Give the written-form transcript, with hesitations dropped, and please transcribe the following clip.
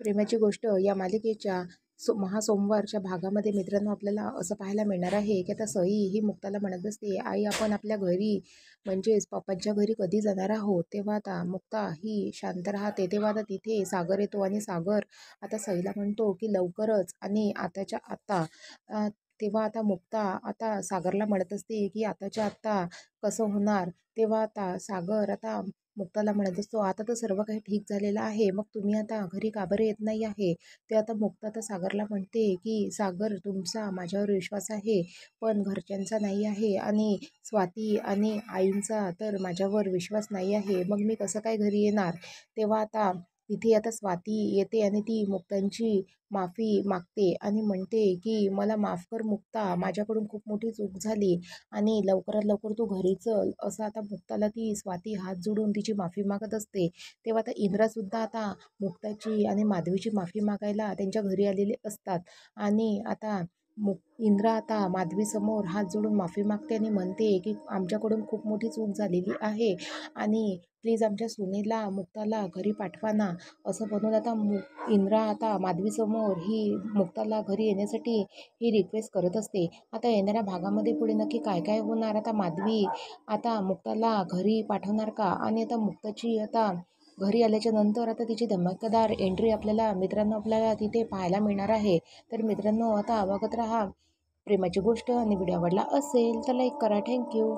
प्रेमाची गोष्ट या मालिकेच्या महासोमवारच्या भागामध्ये मित्रांनो आपल्याला असं पाहायला मिळणार आहे की आता सई ही मुक्ताला म्हणत असते, आई आपण आपल्या घरी म्हणजेच पप्पांच्या घरी कधी जाणार आहोत. तेव्हा आता मुक्ता ही शांत राहते. तेव्हा आता तिथे सागर येतो आणि सागर आता सईला म्हणतो की लवकरच आणि आताच्या आता तेव्हा आता मुक्ता आता सागरला म्हणत असते की आताच्या आत्ता कसं होणार. तेव्हा आता सागर आता मुक्ताला म्हणत असतो, आता तर सर्व काही ठीक झालेलं आहे, मग तुम्ही आता घरी का बरं येत नाही आहे. ते आता मुक्ता तर सागरला म्हणते की सागर तुमचा माझ्यावर विश्वास आहे पण घरच्यांचा नाही आहे आणि स्वाती आणि आईंचा तर माझ्यावर विश्वास नाही आहे, मग मी कसं काय घरी येणार. तेव्हा आता तिथे आता स्वाती येते आणि ती मुक्तांची माफी मागते आणि म्हणते की मला माफ कर मुक्ता, माझ्याकडून खूप मोठी चूक झाली आणि लवकरात लवकर तू घरी चल. असं आता मुक्ताला ती स्वाती हात जोडून तिची माफी मागत असते. तेव्हा आता इंद्रासुद्धा आता मुक्ताची आणि माधवीची माफी मागायला त्यांच्या घरी आलेले असतात आणि आता इंद्रा आता माधवीसमोर हात जोडून माफी मागते आणि म्हणते की आमच्याकडून खूप मोठी चूक झालेली आहे आणि प्लीज आमच्या सुनेला मुक्ताला घरी पाठवा ना. असं म्हणून आता इंद्रा आता माधवीसमोर ही मुक्ताला घरी येण्यासाठी ही रिक्वेस्ट करत असते. आता येणाऱ्या भागामध्ये पुढे नक्की काय काय होणार. आता माधवी आता मुक्ताला घरी पाठवणार का आणि आता मुक्ताची आता घरी आल्याच्या नंतर आता तिची धमाकेदार एंट्री आपल्याला मित्रांनो आपल्याला तिथे पाहायला मिळणार आहे. तर मित्रांनो आता बघत राहा प्रेमाची गोष्ट आणि व्हिडिओ आवडला असेल तर लाईक करा. थँक्यू.